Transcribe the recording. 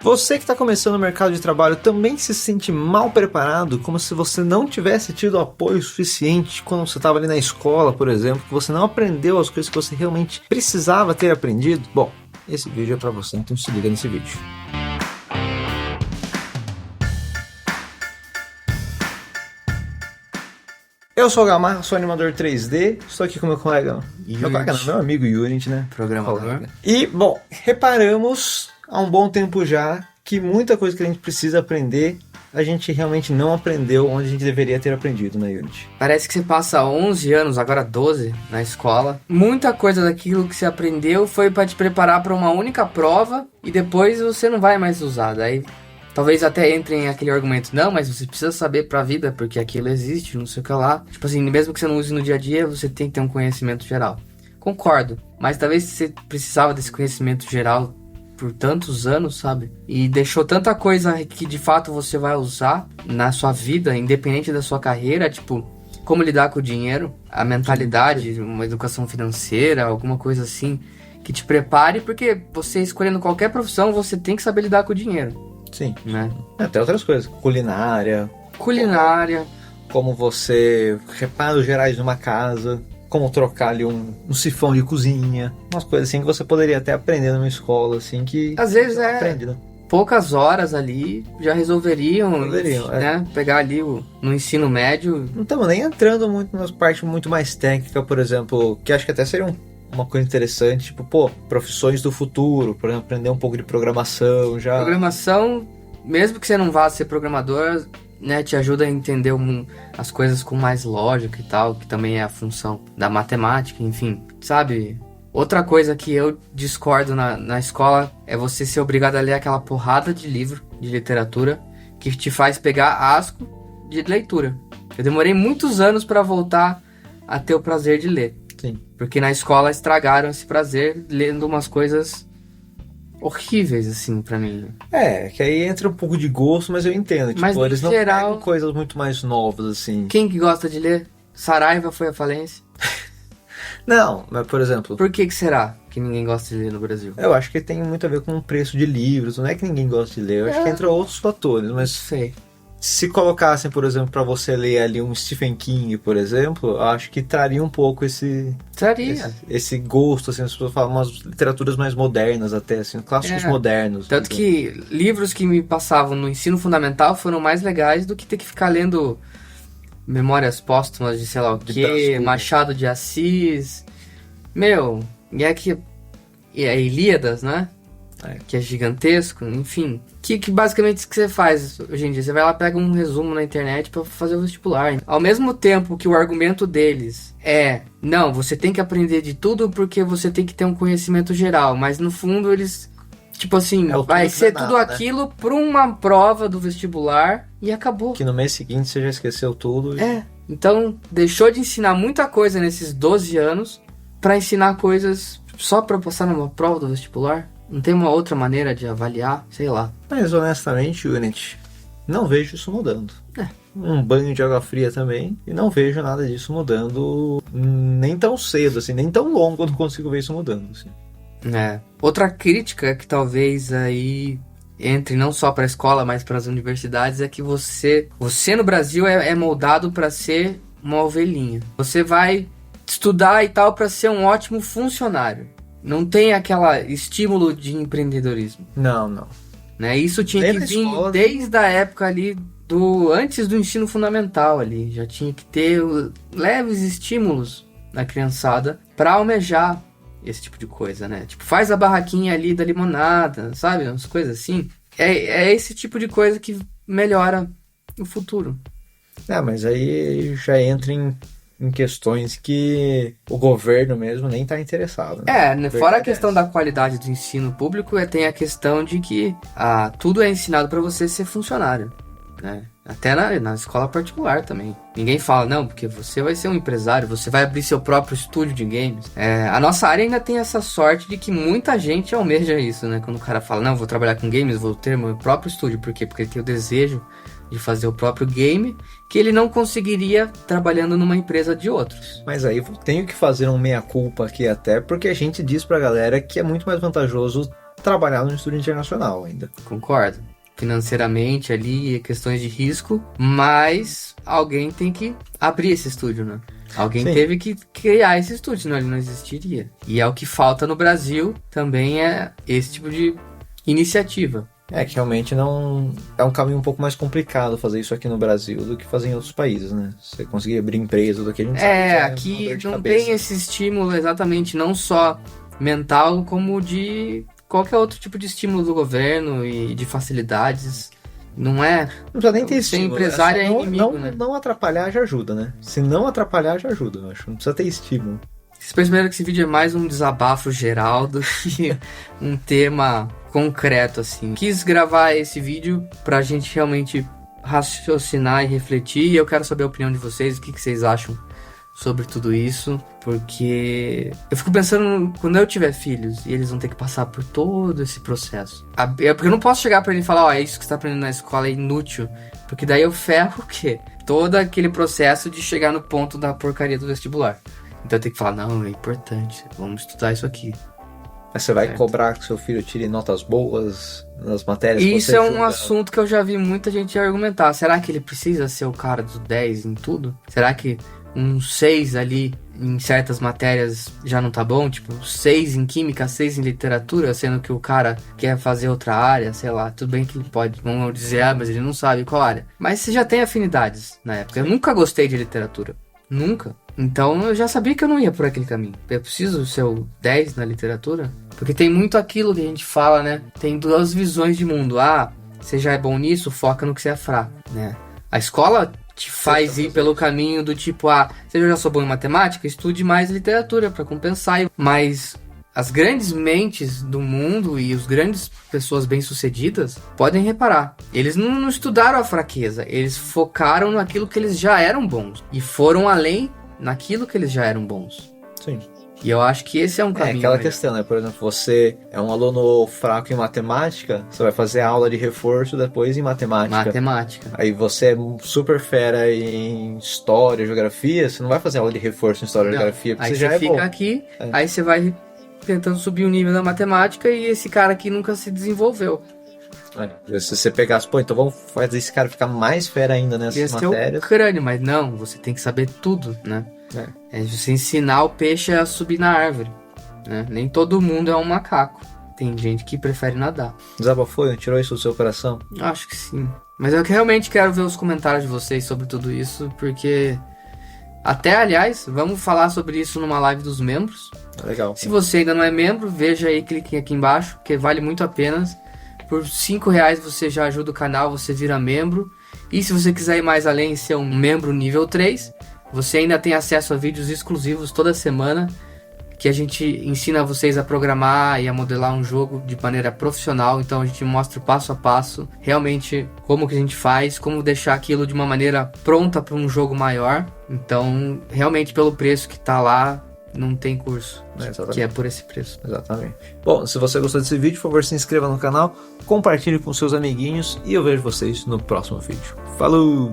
Você que está começando no mercado de trabalho também se sente mal preparado, como se você não tivesse tido apoio suficiente quando você estava ali na escola, por exemplo, que você não aprendeu as coisas que você realmente precisava ter aprendido? Bom, esse vídeo é para você, então se liga nesse vídeo. Eu sou o Gamar, sou animador 3D, estou aqui com meu colega, meu amigo Unity, né? Programador. E, bom, reparamos há um bom tempo já que muita coisa que a gente precisa aprender, a gente realmente não aprendeu onde a gente deveria ter aprendido na Unity. Parece que você passa 11 anos, agora 12, na escola. Muita coisa daquilo que você aprendeu foi para te preparar para uma única prova e depois você não vai mais usar. Daí talvez até entre em aquele argumento, não, mas você precisa saber pra vida, porque aquilo existe, não sei o que lá. Tipo assim, mesmo que você não use no dia a dia, você tem que ter um conhecimento geral. Concordo, mas talvez você precisava desse conhecimento geral por tantos anos, sabe? E deixou tanta coisa que de fato você vai usar na sua vida, independente da sua carreira, tipo, como lidar com o dinheiro, a mentalidade, uma educação financeira, alguma coisa assim, que te prepare, porque você escolhendo qualquer profissão, você tem que saber lidar com o dinheiro. Sim, Né? Até outras coisas, culinária, como você reparar os gerais de uma casa, como trocar ali um sifão de cozinha, umas coisas assim que você poderia até aprender numa escola, assim, que às vezes aprende, né? poucas horas ali já resolveriam, né? É. Pegar ali no ensino médio. Não estamos nem entrando muito nas partes muito mais técnicas, por exemplo, que acho que até seria uma coisa interessante, tipo, profissões do futuro, por exemplo, aprender um pouco de programação já. Programação, mesmo que você não vá ser programador, né, te ajuda a entender as coisas com mais lógica e tal, que também é a função da matemática, enfim, sabe? Outra coisa que eu discordo na escola é você ser obrigado a ler aquela porrada de livro de literatura que te faz pegar asco de leitura. Eu demorei muitos anos para voltar a ter o prazer de ler. Sim. Porque na escola estragaram esse prazer lendo umas coisas horríveis, assim, pra mim. É, que aí entra um pouco de gosto, mas eu entendo. Mas, tipo, eles no não geral, pegam coisas muito mais novas, assim. Quem que gosta de ler? Saraiva foi à falência? Não, mas por exemplo, Por que será que ninguém gosta de ler no Brasil? eu acho que tem muito a ver com o preço de livros. Não é que ninguém gosta de ler, eu acho que entra outros fatores, Não mas sei. se colocassem, por exemplo, pra você ler ali um Stephen King, por exemplo, eu acho que traria um pouco esse gosto, assim, as pessoas falam umas literaturas mais modernas até, assim, clássicos modernos. Tanto que livros que me passavam no ensino fundamental foram mais legais do que ter que ficar lendo Memórias Póstumas de sei lá o quê, Machado de Assis. Meu, e a Ilíadas, né? Que é gigantesco, enfim. Que basicamente isso que você faz hoje em dia. Você vai lá, pega um resumo na internet pra fazer o vestibular. Ao mesmo tempo que o argumento deles é, não, você tem que aprender de tudo porque você tem que ter um conhecimento geral. Mas no fundo eles, tipo assim, vai ser tudo aquilo pra uma prova do vestibular e acabou. Que no mês seguinte você já esqueceu tudo. Então deixou de ensinar muita coisa nesses 12 anos pra ensinar coisas só pra passar numa prova do vestibular. Não tem uma outra maneira de avaliar? Sei lá. Mas honestamente, Unity, não vejo isso mudando. Um banho de água fria também, e não vejo nada disso mudando nem tão cedo, assim, nem tão longo eu não consigo ver isso mudando. Assim. Outra crítica que talvez aí entre não só para a escola, mas para as universidades é que você no Brasil é moldado para ser uma ovelhinha. Você vai estudar e tal para ser um ótimo funcionário. Não tem aquela estímulo de empreendedorismo. Não. Né? Isso tinha que vir desde a época ali antes do ensino fundamental ali. Já tinha que ter leves estímulos na criançada para almejar esse tipo de coisa, né? Tipo, faz a barraquinha ali da limonada, sabe? Umas coisas assim. É esse tipo de coisa que melhora o futuro. Mas aí já entra em questões que o governo mesmo nem está interessado. Né? Fora a questão da qualidade do ensino público, tem a questão de que tudo é ensinado para você ser funcionário, né? Até na escola particular também. Ninguém fala, não, porque você vai ser um empresário, você vai abrir seu próprio estúdio de games. A nossa área ainda tem essa sorte de que muita gente almeja isso, né? Quando o cara fala, não, vou trabalhar com games, vou ter meu próprio estúdio. Por quê? Porque ele tem o desejo de fazer o próprio game que ele não conseguiria trabalhando numa empresa de outros. Mas aí eu tenho que fazer um meia-culpa aqui até, porque a gente diz pra galera que é muito mais vantajoso trabalhar no estúdio internacional ainda. Concordo. Financeiramente ali, questões de risco, mas alguém tem que abrir esse estúdio, né? Alguém Sim. teve que criar esse estúdio, senão ele não existiria. E é o que falta no Brasil, também é esse tipo de iniciativa. É que realmente não é um caminho um pouco mais complicado fazer isso aqui no Brasil do que fazer em outros países, né? Você conseguir abrir empresa do que a gente sabe. É, uma aqui dor de não cabeça. tem esse estímulo exatamente, não só mental, como de qualquer outro tipo de estímulo do governo e de facilidades. Não é. Não precisa nem ter Ser estímulo. empresário só é inimigo, não, né? não atrapalhar já ajuda, né? Se não atrapalhar já ajuda, eu acho. Não precisa ter estímulo. Vocês perceberam que esse vídeo é mais um desabafo geral do que um tema concreto, assim. Quis gravar esse vídeo pra gente realmente raciocinar e refletir. E eu quero saber a opinião de vocês, o que vocês acham sobre tudo isso. Porque eu fico pensando, quando eu tiver filhos e eles vão ter que passar por todo esse processo. Porque eu não posso chegar pra ele e falar, ó, é isso que você tá aprendendo na escola, é inútil. Porque daí eu ferro o quê? Todo aquele processo de chegar no ponto da porcaria do vestibular. Então eu tenho que falar, não, é importante, vamos estudar isso aqui. Mas você vai Certo. cobrar que seu filho tire notas boas nas matérias E que isso você é um julga. assunto que eu já vi muita gente argumentar. Será que ele precisa ser o cara dos 10 em tudo? Será que um 6 ali em certas matérias já não tá bom? Tipo, 6 em química, 6 em literatura, sendo que o cara quer fazer outra área, sei lá. Tudo bem que ele pode, vamos dizer, mas ele não sabe qual área. Mas você já tem afinidades na época. Eu nunca gostei de literatura. Nunca. Então eu já sabia que eu não ia por aquele caminho. Eu preciso ser o 10 na literatura? Porque tem muito aquilo que a gente fala, né? Tem duas visões de mundo. Ah, você já é bom nisso, foca no que você é fraco, né? A escola te faz ir pelo caminho do tipo, ah, se eu já sou bom em matemática, estude mais literatura pra compensar. Mas as grandes mentes do mundo e as grandes pessoas bem-sucedidas podem reparar. Eles não estudaram a fraqueza, eles focaram naquilo que eles já eram bons. E foram além naquilo que eles já eram bons. Sim. E eu acho que esse é um É caminho. aquela melhor. questão, né? Por exemplo, você é um aluno fraco em matemática, você vai fazer aula de reforço depois em matemática. Matemática. Aí você é super fera em história, geografia, você não vai fazer aula de reforço em história e Não. geografia, porque Aí você já é fica bom. aqui, É. aí você vai tentando subir o nível da matemática e esse cara aqui nunca se desenvolveu. É. Se você pegasse, pô, então vamos fazer esse cara ficar mais fera ainda nessas Ia ser o matérias. crânio, mas não, você tem que saber tudo, né? É você ensinar o peixe a subir na árvore, né? Nem todo mundo é um macaco. Tem gente que prefere nadar. Desabafou, tirou isso do seu coração? Acho que sim. Mas eu realmente quero ver os comentários de vocês sobre tudo isso, porque... Até, aliás, vamos falar sobre isso numa live dos membros. Legal. Se você ainda não é membro, veja aí, clique aqui embaixo, que vale muito a pena. Por R$5 você já ajuda o canal, você vira membro. E se você quiser ir mais além e ser um membro nível 3, você ainda tem acesso a vídeos exclusivos toda semana, que a gente ensina vocês a programar e a modelar um jogo de maneira profissional. Então a gente mostra passo a passo, realmente, como que a gente faz, como deixar aquilo de uma maneira pronta para um jogo maior. Então, realmente, pelo preço que tá lá, não tem curso, Exatamente. que é por esse preço. Exatamente. Bom, se você gostou desse vídeo, por favor, se inscreva no canal, compartilhe com seus amiguinhos e eu vejo vocês no próximo vídeo. Falou!